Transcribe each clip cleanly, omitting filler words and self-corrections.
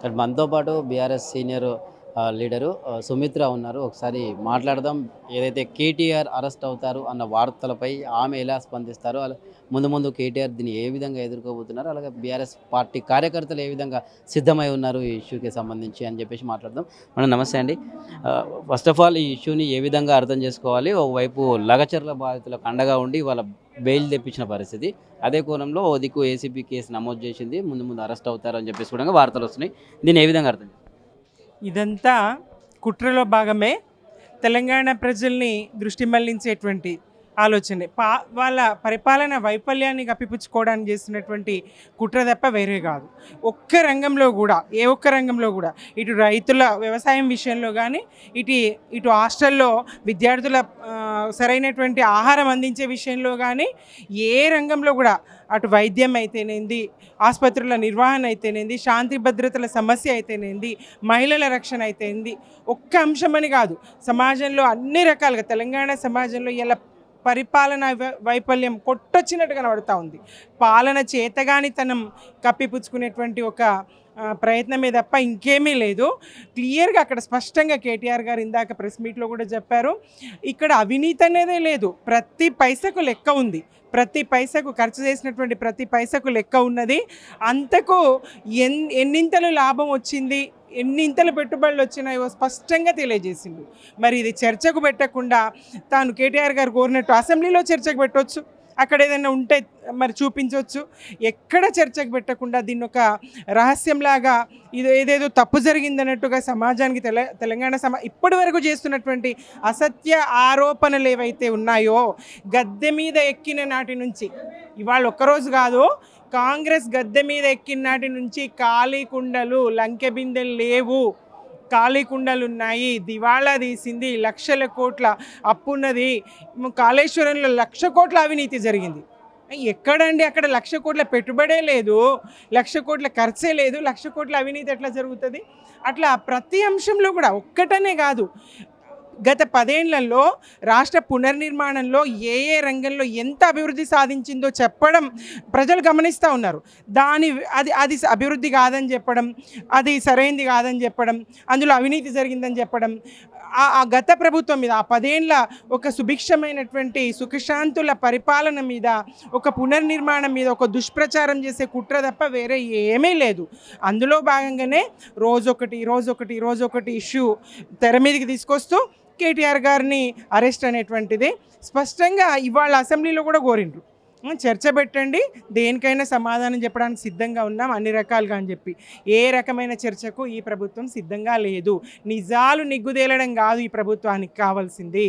And మనతో పాటు BRS senior leader Sumitra ఉన్నారు. ఒకసారి మాట్లాడదాం. ఏదైతే కేటీఆర్ అరెస్ట్ అవుతారు అన్న వార్తలపై ఆమె ఎలా స్పందిస్తారో, ముందు ముందు కేటీఆర్ దీన్ని ఏ విధంగా ఎదుర్కోబోతున్నారు, అలాగే బీఆర్ఎస్ పార్టీ కార్యకర్తలు ఏ విధంగా సిద్ధమై ఉన్నారు ఈ ఇష్యూకి సంబంధించి అని చెప్పేసి మాట్లాడదాం. నమస్తే అండి. ఫస్ట్ ఆఫ్ ఆల్ ఈ ఇష్యూని ఏ విధంగా అర్థం చేసుకోవాలి? ఒకవైపు లగచర్ల బాధితులకు అండగా ఉండి వాళ్ళ బెయిల్ తెప్పించిన పరిస్థితి, అదే కోణంలో ఓ దిక్కు ఏసీబీ కేసు నమోదు చేసింది, ముందు ముందు అరెస్ట్ అవుతారు అని చెప్పేసి కూడా వార్తలు వస్తున్నాయి. దీన్ని ఏ విధంగా అర్థం చేసుకోవాలి? ఇదంతా కుట్రలో భాగమే. తెలంగాణ ప్రజల్ని దృష్టి మళ్లించేటువంటి ఆలోచనే. వాళ్ళ పరిపాలన వైఫల్యాన్ని కప్పిపుచ్చుకోవడానికి చేస్తున్నటువంటి కుట్ర తప్ప వేరే కాదు. ఒక్క రంగంలో కూడా, ఏ ఒక్క రంగంలో కూడా, ఇటు రైతుల వ్యవసాయం విషయంలో కానీ, ఇటు హాస్టల్లో విద్యార్థుల సరైనటువంటి ఆహారం అందించే విషయంలో కానీ, ఏ రంగంలో కూడా, అటు వైద్యం అయితేనేంది, ఆసుపత్రుల నిర్వహణ అయితేనేంది, శాంతి భద్రతల సమస్య అయితేనేంది, మహిళల రక్షణ అయితేనేంది, ఒక్క అంశమని కాదు, సమాజంలో అన్ని రకాలుగా తెలంగాణ సమాజంలో ఇలా పరిపాలన వైఫల్యం కొట్టొచ్చినట్టు కనబడుతూ ఉంది. పాలన చేతగానితనం కప్పిపుచ్చుకునేటువంటి ఒక ప్రయత్నమే తప్ప ఇంకేమీ లేదు. క్లియర్గా అక్కడ స్పష్టంగా కేటీఆర్ గారు ఇందాక ప్రెస్ మీట్లో కూడా చెప్పారు, ఇక్కడ అవినీతి అనేదే లేదు, ప్రతి పైసకు లెక్క ఉంది, ప్రతి పైసకు ఖర్చు చేసినటువంటి ప్రతి పైసకు లెక్క ఉన్నది. అంతకు ఎన్నింతలు లాభం వచ్చింది, ఎన్నింతలు పెట్టుబడులు వచ్చినాయో స్పష్టంగా తెలియజేసిండు. మరి ఇది చర్చకు పెట్టకుండా తాను కేటీఆర్ గారు కోరినట్టు అసెంబ్లీలో చర్చకు పెట్టవచ్చు, అక్కడ ఏదైనా ఉంటే మరి చూపించవచ్చు. ఎక్కడ చర్చకు పెట్టకుండా దీన్ని ఒక రహస్యంలాగా ఏదేదో తప్పు జరిగిందన్నట్టుగా సమాజానికి తెలంగాణ ఇప్పటి వరకు చేస్తున్నటువంటి అసత్య ఆరోపణలు ఏవైతే ఉన్నాయో, గద్దె మీద ఎక్కిన నాటి నుంచి, ఇవాళ ఒక్కరోజు కాదు, కాంగ్రెస్ గద్దె మీద ఎక్కిన నాటి నుంచి ఖాళీ కుండలు, లంకె బిందెలు లేవు, ఖాళీ కుండలు ఉన్నాయి, దివాళా తీసింది, లక్షల కోట్ల అప్పున్నది, కాళేశ్వరంలో 1,00,000 కోట్ల అవినీతి జరిగింది. ఎక్కడండి అక్కడ 1,00,000 కోట్ల పెట్టుబడే లేదు, 1,00,000 కోట్ల ఖర్చే లేదు, 1,00,000 కోట్ల అవినీతి ఎట్లా జరుగుతుంది? అట్లా ప్రతి అంశంలో కూడా, ఒక్కటనే కాదు, గత 10 ఏళ్లలో రాష్ట్ర పునర్నిర్మాణంలో ఏ రంగంలో ఎంత అభివృద్ధి సాధించిందో చెప్పడం ప్రజలు గమనిస్తూ ఉన్నారు. అది అభివృద్ధి కాదని చెప్పడం, అది సరైనది కాదని చెప్పడం, అందులో అవినీతి జరిగిందని చెప్పడం, ఆ గత ప్రభుత్వం మీద, ఆ 10 ఏళ్ల ఒక సుభిక్షమైనటువంటి సుఖశాంతుల పరిపాలన మీద, ఒక పునర్నిర్మాణం మీద ఒక దుష్ప్రచారం చేసే కుట్ర తప్ప వేరే ఏమీ లేదు. అందులో భాగంగానే రోజొకటి ఇష్యూ తెర మీదకి తీసుకొస్తూ కేటీఆర్ గారిని అరెస్ట్ అనేటువంటిది స్పష్టంగా ఇవాళ అసెంబ్లీలో కూడా కోరిండ్రు. చర్చ పెట్టండి, దేనికైనా సమాధానం చెప్పడానికి సిద్ధంగా ఉన్నాం అన్ని రకాలుగా అని చెప్పి. ఏ రకమైన చర్చకు ఈ ప్రభుత్వం సిద్ధంగా లేదు. నిజాలు నిగ్గుదేలడం కాదు ఈ ప్రభుత్వానికి కావాల్సింది,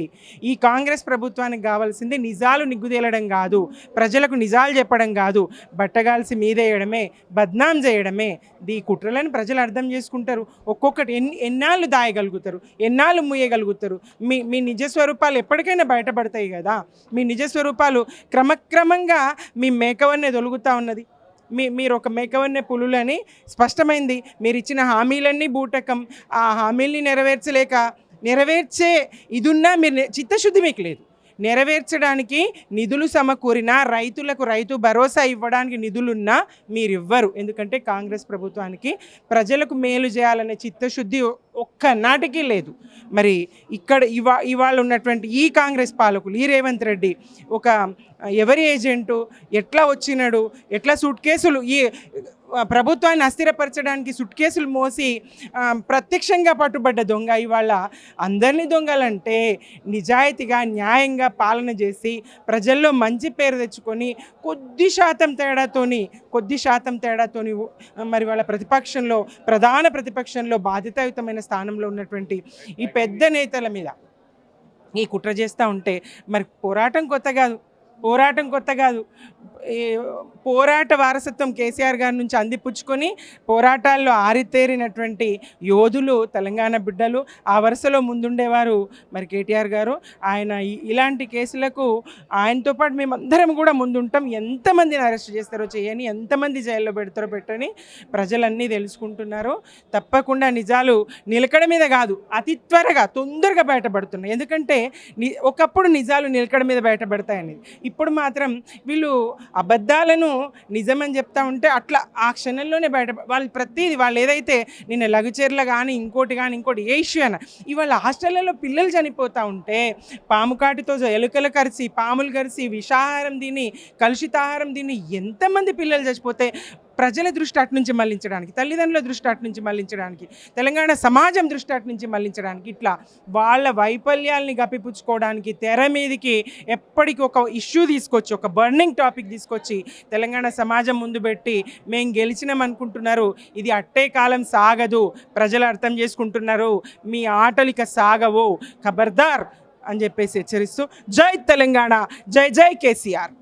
ఈ కాంగ్రెస్ ప్రభుత్వానికి కావాల్సింది నిజాలు నిగ్గుదేలడం కాదు, ప్రజలకు నిజాలు చెప్పడం కాదు, బట్టగాల్సి మీదేయడమే, బద్నాం చేయడమే. ఈ కుట్రలను ప్రజలు అర్థం చేసుకుంటారు. ఒక్కొక్కటి ఎన్నాళ్ళు దాయగలుగుతారు, ఎన్నాళ్ళు మూయగలుగుతారు. మీ నిజస్వరూపాలు ఎప్పటికైనా బయటపడతాయి కదా. మీ నిజస్వరూపాలు క్రమక్రమంగా మీ మేకవన్నే తొలుగుతూ ఉన్నది. మీరు ఒక మేకవన్నే పులులని స్పష్టమైంది. మీరు ఇచ్చిన హామీలన్నీ బూటకం. ఆ హామీల్ని నెరవేర్చే ఇదున్నా మీరు చిత్తశుద్ధి మీకు లేదు. నెరవేర్చడానికి నిధులు సమకూరినా, రైతులకు రైతు భరోసా ఇవ్వడానికి నిధులున్నా మీరు ఇవ్వరు. ఎందుకంటే కాంగ్రెస్ ప్రభుత్వానికి ప్రజలకు మేలు చేయాలనే చిత్తశుద్ధి ఒక్కనాటికి లేదు. మరి ఇక్కడ ఇవాళ ఉన్నటువంటి ఈ కాంగ్రెస్ పాలకులు, ఈ రేవంత్ రెడ్డి ఒక ఎవరి ఏజెంటు, ఎట్లా వచ్చినాడు, ఎట్లా సూట్ కేసులు ఈ ప్రభుత్వాన్ని అస్థిరపరచడానికి సూట్ కేసులు మోసి ప్రత్యక్షంగా పట్టుబడ్డ దొంగ ఇవాళ అందరినీ దొంగలంటే నిజాయితీగా న్యాయంగా పాలన చేసి ప్రజల్లో మంచి పేరు తెచ్చుకొని కొద్ది శాతం తేడాతోని మరి వాళ్ళ ప్రధాన ప్రతిపక్షంలో బాధ్యతాయుతమైన స్థానంలో ఉన్నటువంటి ఈ పెద్ద నేతల మీద ఈ కుట్ర చేస్తూ ఉంటే మరి పోరాటం కొత్త కాదు. పోరాట వారసత్వం కేసీఆర్ గారి నుంచి అందిపుచ్చుకొని పోరాటాల్లో ఆరితేరినటువంటి యోధులు తెలంగాణ బిడ్డలు. ఆ వరుసలో ముందుండేవారు మరి కేటీఆర్ గారు. ఆయన ఇలాంటి కేసులకు ఆయనతో పాటు మేమందరం కూడా ముందుంటాం. ఎంతమందిని అరెస్ట్ చేస్తారో చేయని, ఎంతమంది జైల్లో పెడతారో పెట్టని ప్రజలన్నీ తెలుసుకుంటున్నారు. తప్పకుండా నిజాలు నిలకడ మీద కాదు, అతి త్వరగా తొందరగా బయటపడుతున్నాయి. ఎందుకంటే ఒకప్పుడు నిజాలు నిలకడ మీద బయటపడతాయనేది, ఇప్పుడు మాత్రం వీళ్ళు అబద్ధాలను నిజమని చెప్తా ఉంటే అట్లా ఆ క్షణంలోనే బయట వాళ్ళు ప్రతిదీ వాళ్ళు ఏదైతే నిన్న లఘుచర్ల కానీ ఇంకోటి ఏ ఇష్యూ అయినా ఇవాళ హాస్టళ్లలో పిల్లలు చనిపోతూ ఉంటే పాము కాటితో ఎలుకలు కరిచి పాములు కరిచి విషాహారం తిని కలుషితాహారం తిని ఎంతమంది పిల్లలు చచ్చిపోతే ప్రజల దృష్టి అటు నుంచి మళ్లించడానికి, తల్లిదండ్రుల దృష్టి అటు నుంచి మళ్లించడానికి, తెలంగాణ సమాజం దృష్టి అటు నుంచి మళ్లించడానికి, ఇట్లా వాళ్ళ వైఫల్యాల్ని గప్పిపుచ్చుకోవడానికి తెర మీదకి ఎప్పటికీ ఒక ఇష్యూ తీసుకొచ్చి ఒక బర్నింగ్ టాపిక్ తీసుకొచ్చి తెలంగాణ సమాజం ముందు పెట్టి మేము గెలిచినాం అనుకుంటున్నారు, ఇది అట్టే కాలం సాగదు, ప్రజలు అర్థం చేసుకుంటున్నారు, మీ ఆటలు ఇక సాగవు, ఖబర్దార్ అని చెప్పేసి హెచ్చరిస్తూ జై తెలంగాణ, జై జై కేసీఆర్.